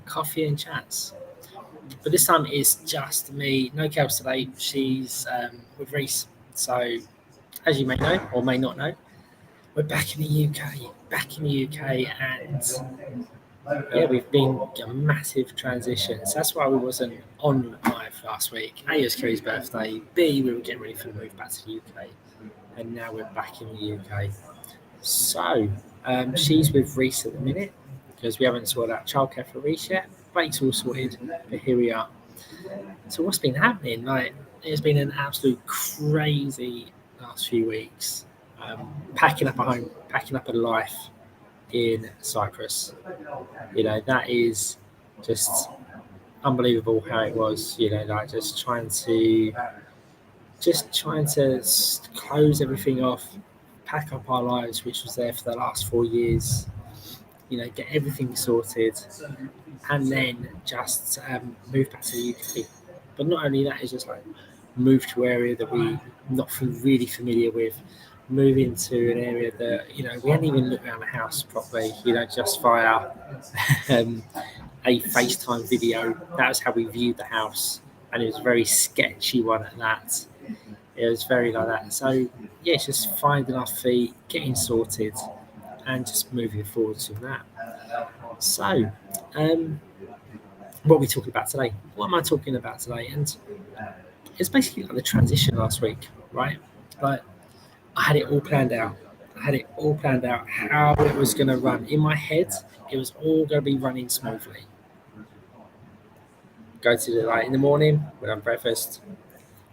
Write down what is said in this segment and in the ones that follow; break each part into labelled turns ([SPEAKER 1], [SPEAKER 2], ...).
[SPEAKER 1] coffee and chats. But this time it's just me. No Kelz today. She's with Reese. So, as you may know or may not know, we're back in the UK. Back in the UK, and yeah, we've been a massive transition. So that's why we wasn't on live last week. A, it was Kerry's birthday. B, we were getting ready for the move back to the UK. And now we're back in the UK. So, she's with Reese at the minute because we haven't sorted out childcare for Reese yet. Blake's all sorted, but here we are. So what's been happening? Like, it's been an absolute crazy last few weeks. Packing up a home, packing up a life in Cyprus. That is just unbelievable how it was. Like just trying to close everything off, pack up our lives, which was there for the last 4 years. Get everything sorted, and then just move back to the UK. But not only that, it's just like move to an area that we're not really familiar with. Move into an area that we hadn't even looked around the house properly. Just via a FaceTime video. That was how we viewed the house, and it was a very sketchy one at that. It was very like that. So yeah, it's just finding our feet, getting sorted, and just moving forward from that. So, what are we talking about today? What am I talking about today? And it's basically like the transition last week, right? Like, I had it all planned out. How it was going to run. In my head, it was all going to be running smoothly. Go to in the morning, we'll have breakfast.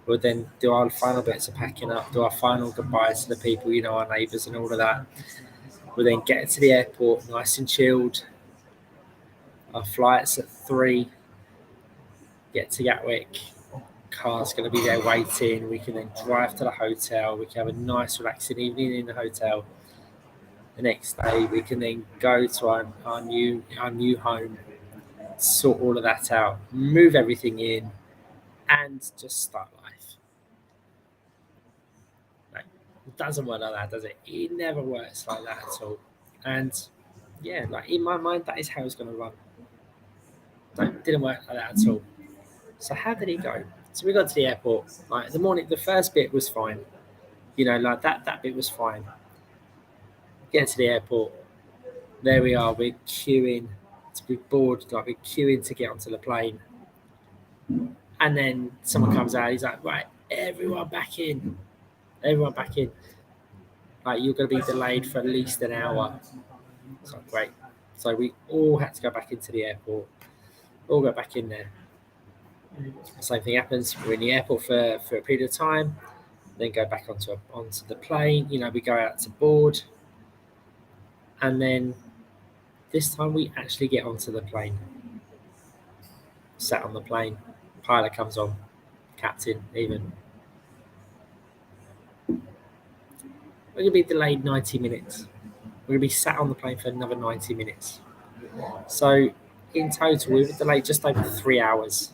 [SPEAKER 1] We'll then do our final bits of packing up, do our final goodbyes to the people, our neighbours and all of that. We'll then get to the airport nice and chilled. Our flight's at 3. Get to Gatwick. Car's going to be there waiting. We can then drive to the hotel. We can have a nice relaxing evening in the hotel. The next day we can then go to our new home, sort all of that out, move everything in, and just start life. Like, it doesn't work like that, does it? It never works like that at all. And yeah, like in my mind, that is how it's going to run. It didn't work like that at all. So how did it go? So we got to the airport. Like the morning, the first bit was fine. Like that bit was fine. Get to the airport. There we are. We're queuing to be bored. Like we're queuing to get onto the plane. And then someone comes out. He's like, right, everyone back in. Like you're going to be delayed for at least an hour. It's like, great. So we all had to go back into the airport. All go back in there. Same thing happens. We're in the airport for a period of time, then go back onto the plane. We go out to board, and then this time we actually get onto the plane. Sat on the plane, pilot comes on, captain even. We're going to be delayed 90 minutes. We're going to be sat on the plane for another 90 minutes. So in total, we were delayed just over 3 hours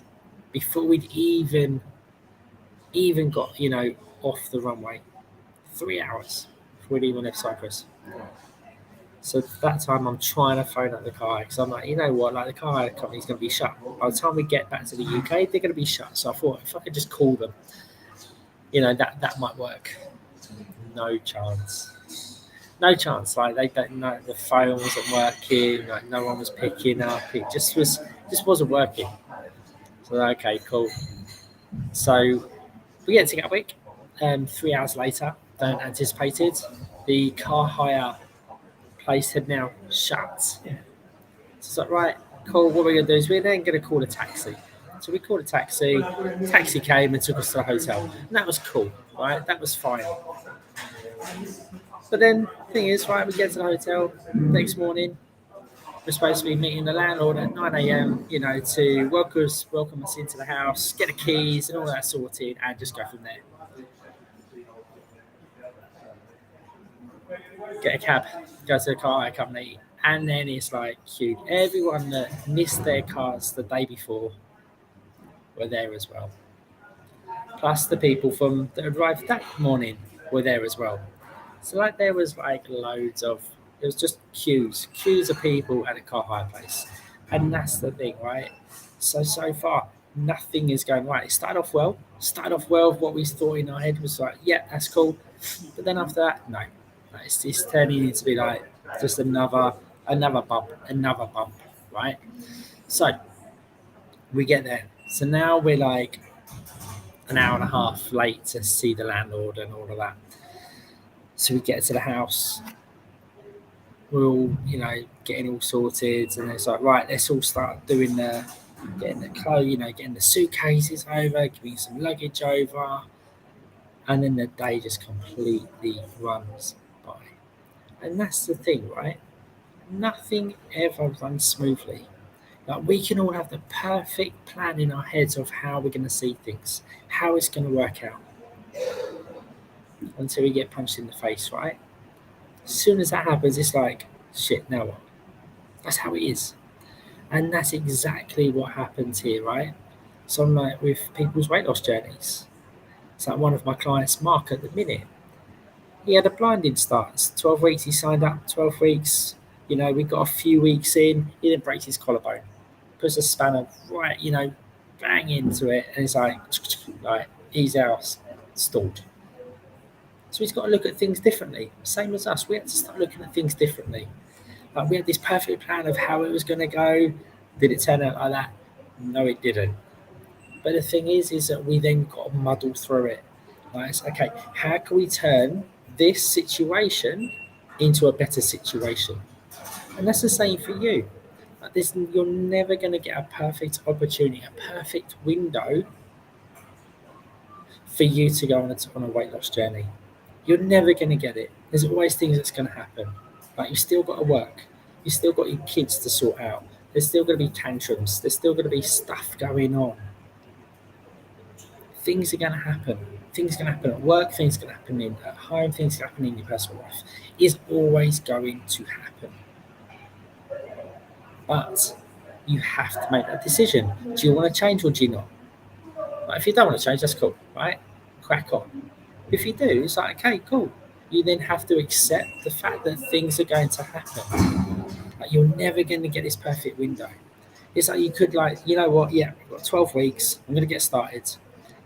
[SPEAKER 1] before we'd even got, off the runway. 3 hours before we'd even left Cyprus. So that time I'm trying to phone up the car because I'm like, you know what, like the car company's going to be shut. By the time we get back to the UK, they're going to be shut. So I thought if I could just call them, that might work. No chance. Like they don't know, the phone wasn't working. Like no one was picking up. It just wasn't working. So okay, cool. So we get to Gatwick. 3 hours later than anticipated. The car hire place had now shut. So it's like, right, cool. What we're going to do is we're then going to call a taxi. So we called a taxi. Taxi came and took us to the hotel. And that was cool, right? That was fine. But then the thing is, right, we get to the hotel next morning. We're supposed to be meeting the landlord at 9 a.m, to welcome us into the house, get the keys and all that sorted, and just go from there. Get a cab, go to the car hire company, and then it's like queued. Everyone that missed their cars the day before were there as well. Plus the people that arrived that morning were there as well. So like there was like loads of, it was just queues of people at a car hire place. And that's the thing, right? So far, nothing is going right. It started off well. Started off well. What we thought in our head was like, yeah, that's cool. But then after that, no. It's turning into be like just another bump, right? So we get there. So now we're like an hour and a half late to see the landlord and all of that. So we get to the house. We're all, getting all sorted, and it's like, right, let's all start doing getting the clothes, getting the suitcases over, giving some luggage over, and then the day just completely runs by. And that's the thing, right? Nothing ever runs smoothly. Like we can all have the perfect plan in our heads of how we're going to see things, how it's going to work out, until we get punched in the face, right? As soon as that happens, it's like, shit, now what? That's how it is. And that's exactly what happens here, right? So I'm like with people's weight loss journeys. It's like one of my clients, Mark, at the minute. He had a blinding start. 12 weeks he signed up, 12 weeks. We got a few weeks in, he didn't break his collarbone. Puts a spanner right, bang into it. And it's like he's out, stalled. So he's got to look at things differently. Same as us. We had to start looking at things differently. Like we had this perfect plan of how it was going to go. Did it turn out like that? No, it didn't. But the thing is that we then got to muddle through it. Like, it's, okay, how can we turn this situation into a better situation? And that's the same for you. Like this, you're never going to get a perfect opportunity, a perfect window for you to go on a weight loss journey. You're never going to get it. There's always things that's going to happen. Like you've still got to work. You've still got your kids to sort out. There's still going to be tantrums. There's still going to be stuff going on. Things are going to happen. Things are going to happen at work. Things are going to happen at home. Things are going to happen in your personal life. It's always going to happen. But you have to make that decision. Do you want to change or do you not? Like if you don't want to change, that's cool, right? Crack on. If you do, it's like, okay, cool. You then have to accept the fact that things are going to happen. Like you're never going to get this perfect window. It's like you could you know what? Yeah, we've got 12 weeks. I'm going to get started.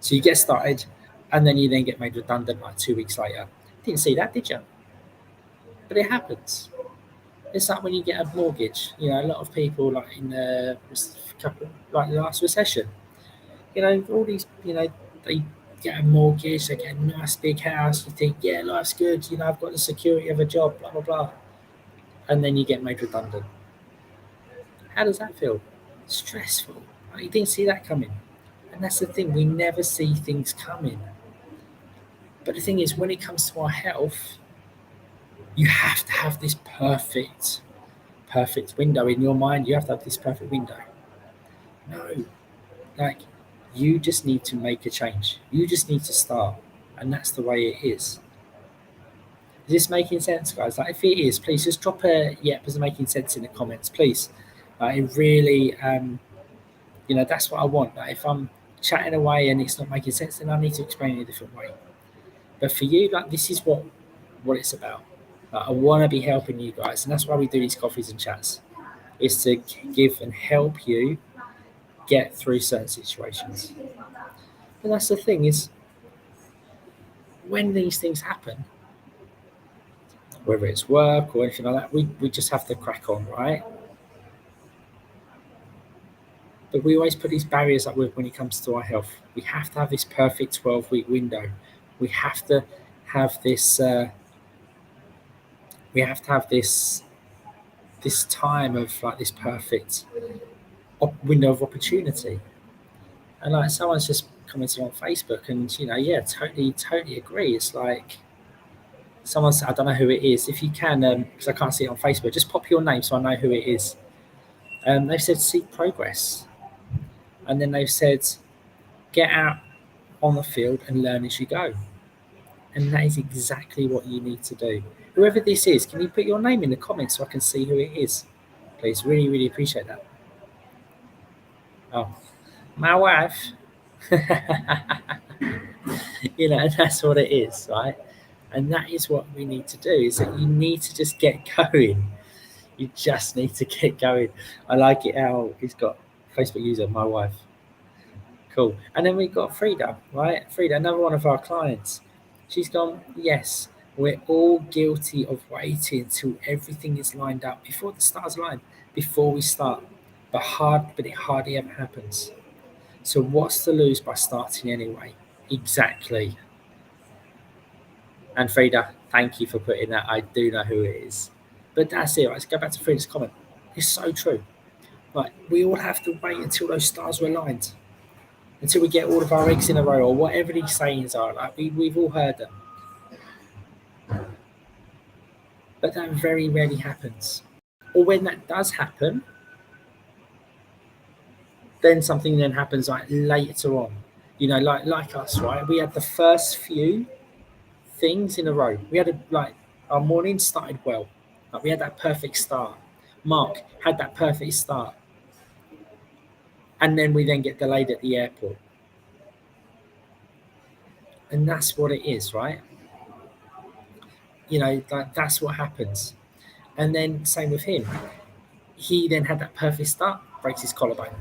[SPEAKER 1] So you get started, and then you then get made redundant like 2 weeks later. Didn't see that, did you? But it happens. It's like when you get a mortgage. A lot of people like in the last recession. All these, they get a mortgage, they get a nice big house. You think, yeah, life's good. I've got the security of a job, blah blah blah, and then you get made redundant. How does that feel? Stressful. Like you didn't see that coming. And that's the thing, we never see things coming. But the thing is, when it comes to our health, you have to have this perfect window in your mind. You have to have this perfect window. No, like you just need to make a change. You just need to start. And that's the way it is. Is this making sense, guys? Like, if it is, please just drop a yep as making sense in the comments, please. It really, that's what I want. Like, if I'm chatting away and it's not making sense, then I need to explain it a different way. But for you, like, this is what it's about. Like, I want to be helping you guys, and that's why we do these coffees and chats. Is to give and help you get through certain situations. And that's the thing is, when these things happen, whether it's work or anything like that, we just have to crack on, right? But we always put these barriers up with when it comes to our health. We have to have this perfect 12-week window. We have to have this. We have to have this time of like this perfect window of opportunity. And like someone's just commented on Facebook, and yeah, totally agree. It's like someone said, I don't know who it is. If you can, because I can't see it on Facebook, just pop your name so I know who it is. They've said seek progress, and then they've said get out on the field and learn as you go. And that is exactly what you need to do. Whoever this is, can you put your name in the comments so I can see who it is? Please, really, really appreciate that. Oh, my wife. That's what it is, right? And that is what we need to do, is that you need to just get going. You just need to get going. I like it how he's got Facebook user, my wife. Cool. And then we've got Frida, right? Frida, another one of our clients. She's gone, yes, we're all guilty of waiting till everything is lined up before the stars align, before we start. But it hardly ever happens. So what's to lose by starting anyway? Exactly. And Frida, thank you for putting that. I do know who it is. But that's it. Right? Let's go back to Frida's comment. It's so true. Like, we all have to wait until those stars are aligned, until we get all of our eggs in a row, or whatever these sayings are. Like, we've all heard them. But that very rarely happens. Or when that does happen, then something then happens like later on. You know, like us, right? We had the first few things in a row. We had our morning started well. Like, we had that perfect start. Mark had that perfect start. And then we then get delayed at the airport. And that's what it is, right? You know, that's what happens. And then same with him. He then had that perfect start, breaks his collarbone.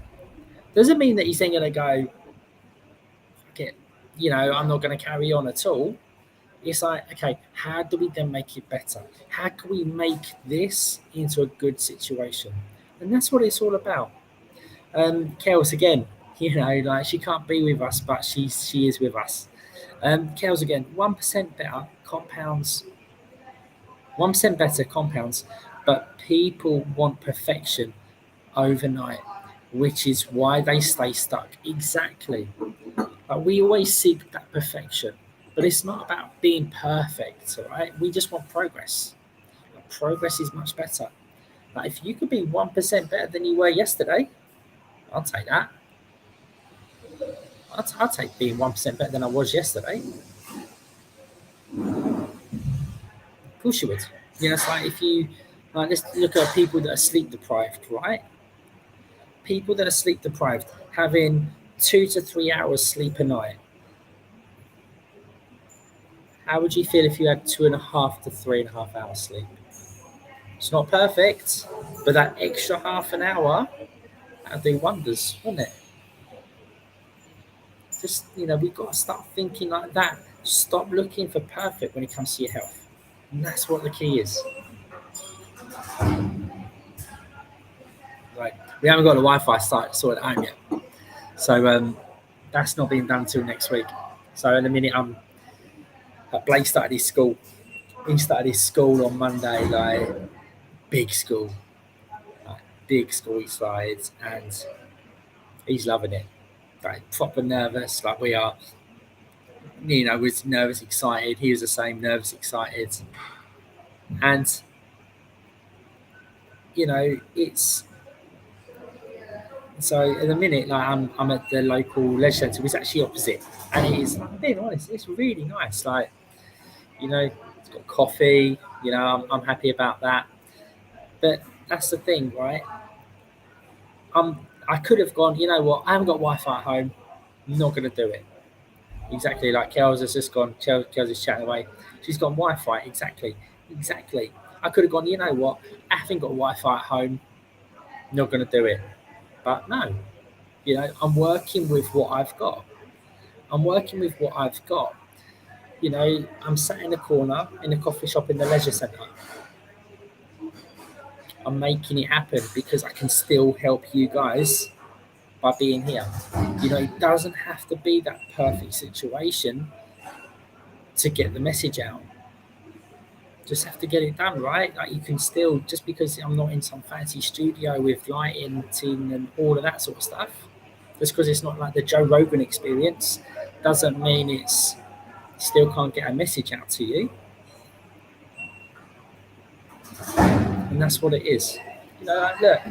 [SPEAKER 1] Doesn't mean that he's then going to go, fuck it, you know, I'm not going to carry on at all. It's like, okay, how do we then make it better? How can we make this into a good situation? And that's what it's all about. Kelz again, you know, like, she can't be with us, but she is with us. Kelz again, 1% better compounds, 1% better compounds, but people want perfection overnight, which is why they stay stuck. Exactly. Like, we always seek that perfection, but it's not about being perfect, all right? We just want progress. Like, progress is much better. Like, if you could be 1% better than you were yesterday, I'll take that. I'll take being 1% better than I was yesterday. Of course you would. You know, it's like, if you, like, let's look at people that are sleep deprived, right? People that are sleep deprived, having 2 to 3 hours sleep a night. How would you feel if you had 2.5 to 3.5 hours sleep? It's not perfect, but that extra half an hour, that'd do wonders, wouldn't it? Just, you know, we've got to start thinking like that. Stop looking for perfect when it comes to your health. And that's what the key is. Right. We haven't got the Wi-Fi sorted out yet. So that's not being done until next week. So in a minute, Blake started his school. He started his school on Monday, like, big school. Like, big school he started, and he's loving it. Like, proper nervous, like we are. You know, was nervous, excited. He was the same, nervous, excited. And, you know, it's, so in a minute, like, I'm at the local leisure centre, which is actually opposite, and it is, like, being honest, it's really nice. Like, you know, it's got coffee. You know, I'm happy about that. But that's the thing, right? I could have gone, you know what? I haven't got Wi-Fi at home. I'm not going to do it. Exactly, like Kelz has just gone. Kelz is chatting away. She's gone Wi-Fi. Exactly. I could have gone, you know what? I haven't got Wi-Fi at home. Not going to do it. But no, you know, I'm working with what I've got. You know, I'm sat in a corner in a coffee shop in the leisure centre. I'm making it happen because I can still help you guys by being here. You know, it doesn't have to be that perfect situation to get the message out. Just have to get it done, right? Like, you can still, just because I'm not in some fancy studio with lighting, and all of that sort of stuff, just because it's not like the Joe Rogan experience, doesn't mean it's still can't get a message out to you. And that's what it is. You know, like, look,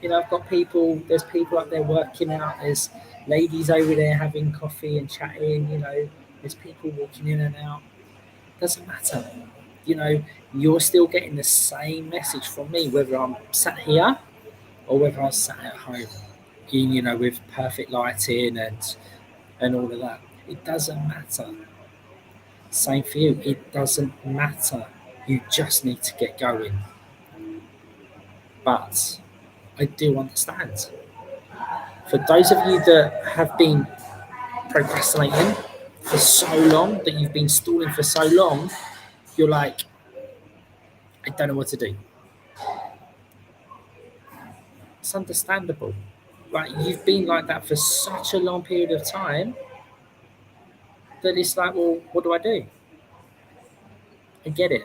[SPEAKER 1] you know, I've got people, there's people up there working out, there's ladies over there having coffee and chatting, you know, there's people walking in and out. Doesn't matter. You know, you're still getting the same message from me, whether I'm sat here or whether I'm sat at home, you know, with perfect lighting and all of that. It doesn't matter. Same for you. It doesn't matter. You just need to get going. But I do understand. For those of you that have been procrastinating for so long, that you've been stalling for so long, you're like, I don't know what to do. It's understandable. Like, you've been like that for such a long period of time that it's like, well, what do I do? I get it.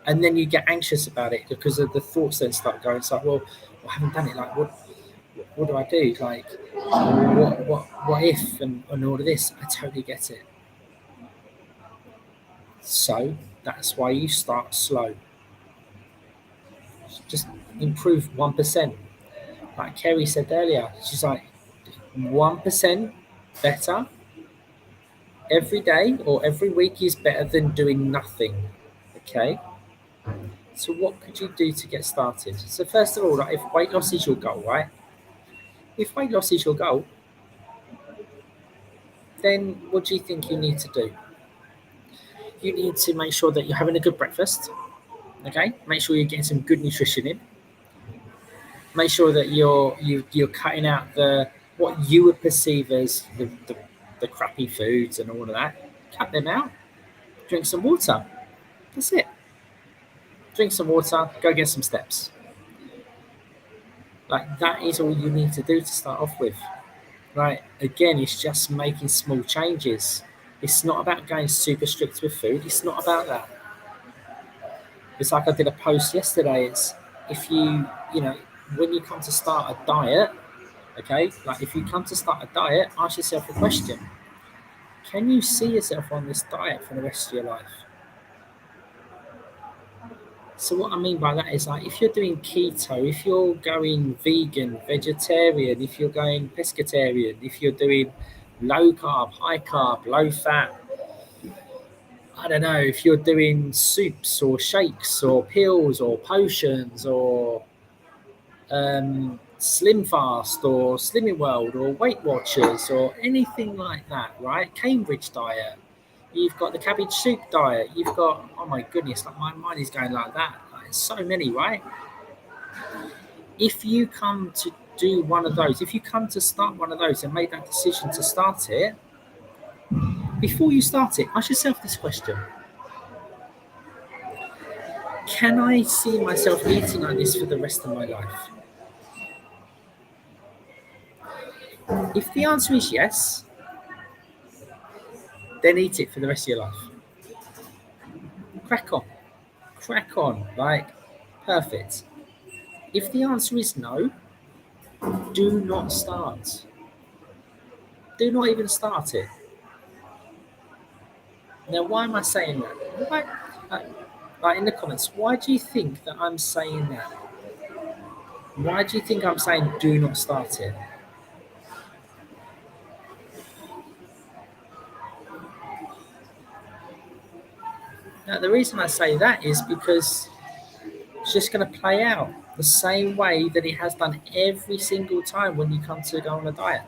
[SPEAKER 1] And then you get anxious about it because of the thoughts then start going. It's like, well, I haven't done it. Like, what do I do? Like, what if, and all of this? I totally get it. So that's why you start slow. Just improve 1%. Like Kerry said earlier, she's like, 1% better every day or every week is better than doing nothing. Okay. So what could you do to get started? So first of all, like, if weight loss is your goal, right? If weight loss is your goal, then what do you think you need to do? You need to make sure that you're having a good breakfast. Okay. Make sure you're getting some good nutrition in. Make sure that you're cutting out what you would perceive as the crappy foods and all of that. Cut them out. Drink some water. That's it. Drink some water. Go get some steps. Like, that is all you need to do to start off with. Right? Again, it's just making small changes. It's not about going super strict with food. It's not about that. It's like I did a post yesterday. It's if when you come to start a diet, okay, like if you come to start a diet, ask yourself a question. Can you see yourself on this diet for the rest of your life? So what I mean by that is, like, if you're doing keto, if you're going vegan, vegetarian, if you're going pescatarian, if you're doing low carb, high carb, low fat, I don't know, if you're doing soups or shakes or pills or potions or Slim Fast or Slimming World or Weight Watchers or anything like that, right? Cambridge diet. You've got the cabbage soup diet. You've got, oh my goodness, like, my mind is going like that. Like, so many, right? If you come to do one of those, if you come to start one of those and make that decision to start it, before you start it, ask yourself this question. Can I see myself eating like this for the rest of my life? If the answer is yes, then eat it for the rest of your life. Crack on, like, perfect. If the answer is no, do not start. Do not even start it. Now, why am I saying that? Like, in the comments, why do you think that I'm saying that? Why do you think I'm saying do not start it? Now, the reason I say that is because it's just going to play out the same way that it has done every single time when you come to go on a diet.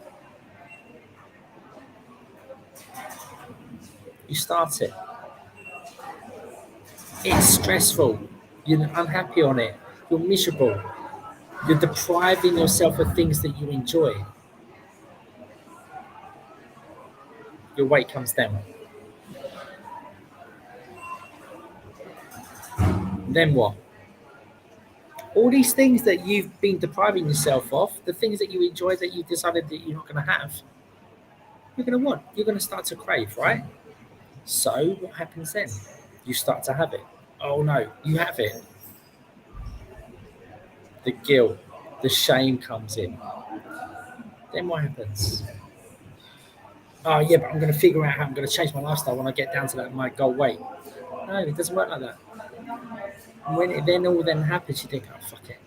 [SPEAKER 1] You start it. It's stressful. You're unhappy on it. You're miserable. You're depriving yourself of things that you enjoy. Your weight comes down. Then what? All these things that you've been depriving yourself of, the things that you enjoy that you've decided that you're not going to have, you're going to want. You're going to start to crave, right? So what happens then? You start to have it. Oh no, you have it. The guilt, the shame comes in. Then what happens? Oh yeah, but I'm going to figure out how I'm going to change my lifestyle when I get down to my goal weight. No, it doesn't work like that. When it then all happens, you think, oh, fuck it.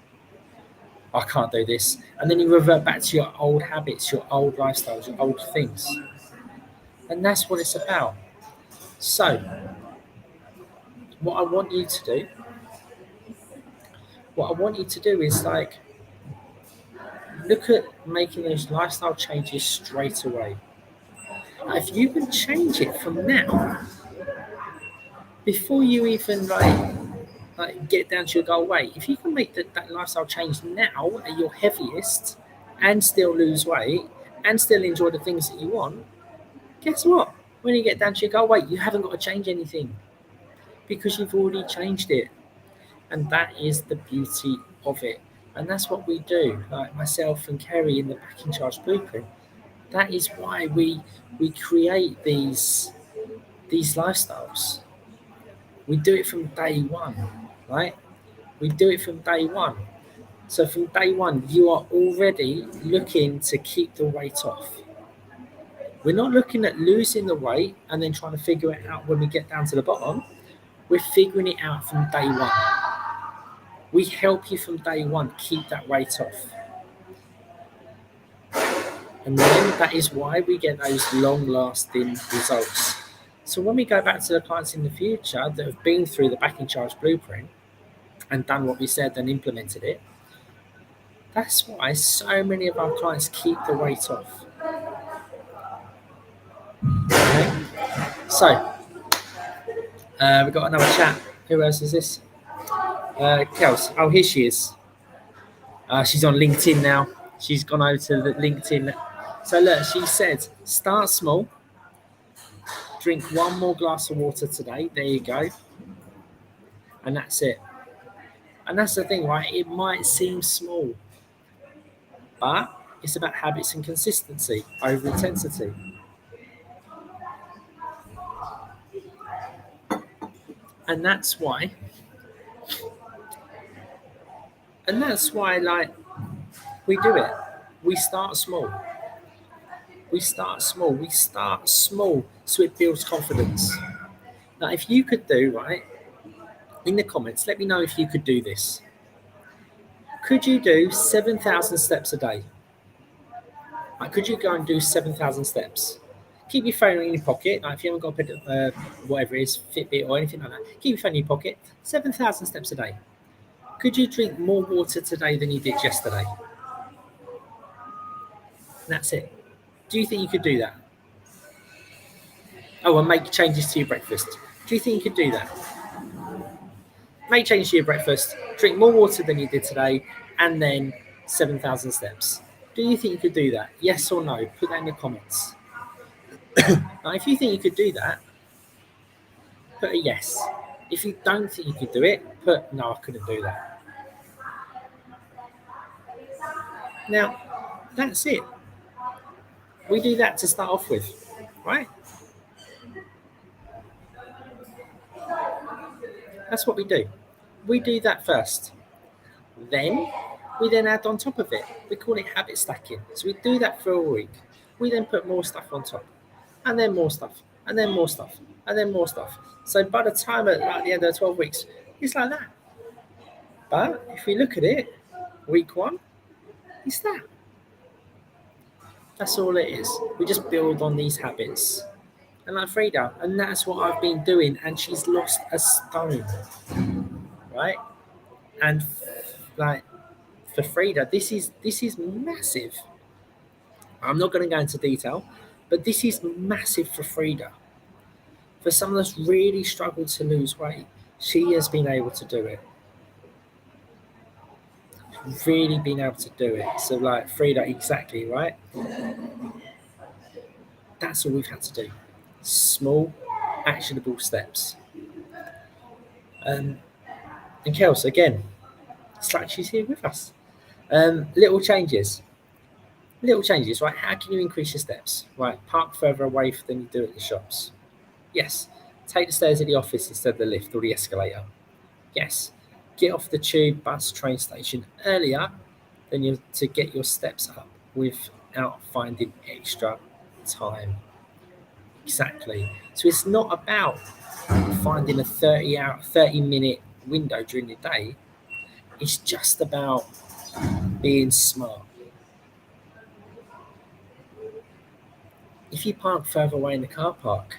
[SPEAKER 1] I can't do this. And then you revert back to your old habits, your old lifestyles, your old things. And that's what it's about. So, what I want you to do is, like, look at making those lifestyle changes straight away. If you can change it from now, before you even, like, Like, get down to your goal weight. If you can make that lifestyle change now at your heaviest and still lose weight and still enjoy the things that you want, guess what? When you get down to your goal weight, you haven't got to change anything because you've already changed it. And that is the beauty of it. And that's what we do, like myself and Kerry in the Back in Charge Blueprint. That is why we create these lifestyles. We do it from day one, right? We do it from day one. So from day one, you are already looking to keep the weight off. We're not looking at losing the weight and then trying to figure it out when we get down to the bottom. We're figuring it out from day one. We help you from day one keep that weight off. And then that is why we get those long-lasting results. So when we go back to the clients in the future that have been through the Back in Charge Blueprint and done what we said and implemented it, that's why so many of our clients keep the weight off. Okay? So, we've got another chat. Who else is this? Kels. Oh, here she is. She's on LinkedIn now. She's gone over to the LinkedIn. So look, she said, start small. Drink one more glass of water today. There you go. And that's it. And that's the thing, right? It might seem small, but it's about habits and consistency over intensity. And that's why, like, we do it. We start small. We start small. We start small so it builds confidence. Now, if you could do, right, in the comments, let me know if you could do this. Could you do 7,000 steps a day? Like, could you go and do 7,000 steps? Keep your phone in your pocket. Like, if you haven't got a whatever it is, Fitbit or anything like that, keep your phone in your pocket. 7,000 steps a day. Could you drink more water today than you did yesterday? That's it. Do you think you could do that? Oh, and make changes to your breakfast. Do you think you could do that? Make changes to your breakfast, drink more water than you did today, and then 7,000 steps. Do you think you could do that? Yes or no? Put that in the comments. Now, if you think you could do that, put a yes. If you don't think you could do it, put no, I couldn't do that. Now, that's it. We do that to start off with, right? That's what we do. We do that first. Then we then add on top of it. We call it habit stacking. So we do that for a week. We then put more stuff on top, and then more stuff, and then more stuff, and then more stuff. So by the time at like the end of 12 weeks, it's like that. But if we look at it, week one, it's that. That's all it is. We just build on these habits. And like Frida, and that's what I've been doing, and she's lost a stone. Right? And like for Frida, this is massive. I'm not going to go into detail, but this is massive for Frida. For someone that's really struggled to lose weight, she has been able to do it. Really been able to do it. So like Frida, exactly, right? That's all we've had to do. Small, actionable steps. And Kels, again, it's like she's here with us. Little changes, right? How can you increase your steps? Right, park further away than you do at the shops. Yes. Take the stairs at the office instead of the lift or the escalator. Yes. Get off the tube, bus, train station earlier than you to get your steps up without finding extra time. Exactly. So it's not about finding a 30-minute window during the day. It's just about being smart. If you park further away in the car park,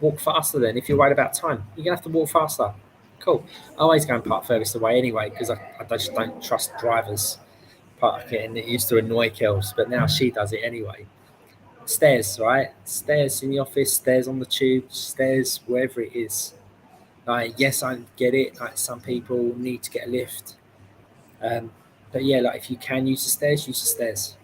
[SPEAKER 1] walk faster then. If you're worried about time, you're going to have to walk faster. Cool. I always go and park furthest away anyway because I just don't trust drivers parking. And it used to annoy Kels, but now she does it anyway. Stairs, right? Stairs in the office, stairs on the tube, stairs wherever it is. Like, yes, I get it. Like, some people need to get a lift. But yeah, like, if you can use the stairs, use the stairs.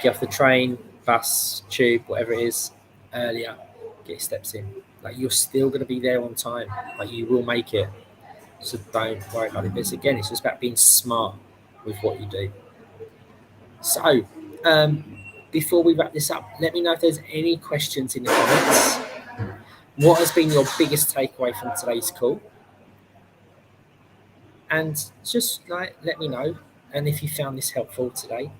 [SPEAKER 1] Get off the train, bus, tube, whatever it is, earlier. Get your steps in. Like, you're still going to be there on time. Like, you will make it. So don't worry about it. But again, it's just about being smart with what you do. So, before we wrap this up, let me know if there's any questions in the comments. What has been your biggest takeaway from today's call? And just like let me know. And if you found this helpful today.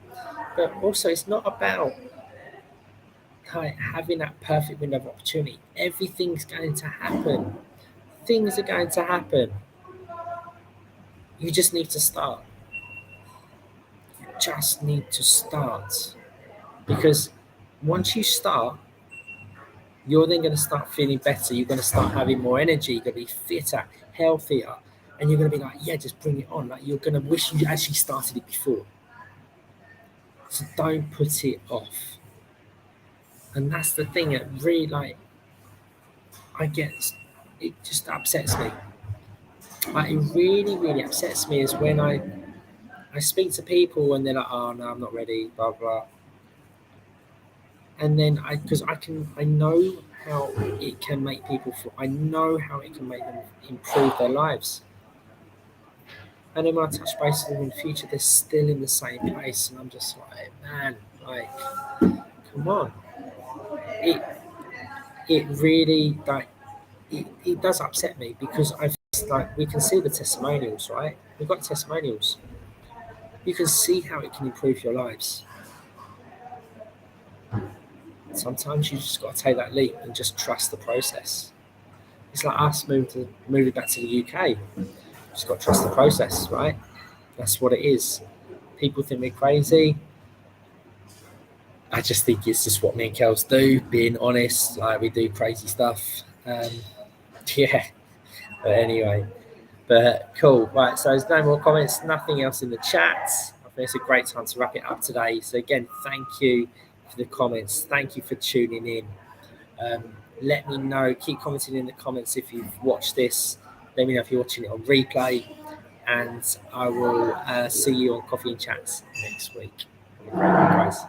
[SPEAKER 1] But also, it's not about like having that perfect window of opportunity. Everything's going to happen. Things are going to happen. You just need to start. You just need to start. Because once you start, you're then going to start feeling better. You're going to start having more energy. You're going to be fitter, healthier. And you're going to be like, yeah, just bring it on. Like, you're going to wish you actually started it before. So don't put it off. And that's the thing that really, like, I get, it just upsets me. Like, it really, really upsets me is when I speak to people and they're like, oh, no, I'm not ready, blah, blah. And then because I know how it can make people feel. I know how it can make them improve their lives. And then when I touch base with them in the future, they're still in the same place. And I'm just like, man, like, come on. It really, like, it does upset me because we can see the testimonials, right? We've got testimonials. You can see how it can improve your lives. Sometimes you just got to take that leap and just trust the process. It's like us moving back to the UK. Just got to trust the process, right? That's what it is. People think we're crazy. I just think it's just what me and Kelz do, being honest. Like, we do crazy stuff. Yeah. But anyway, but cool. Right, so there's no more comments, nothing else in the chat. I think it's a great time to wrap it up today. So again, thank you for the comments. Thank you for tuning in. Let me know. Keep commenting in the comments if you've watched this. Let me know if you're watching it on replay. And I will see you on Coffee and Chats next week. Have a great week, guys.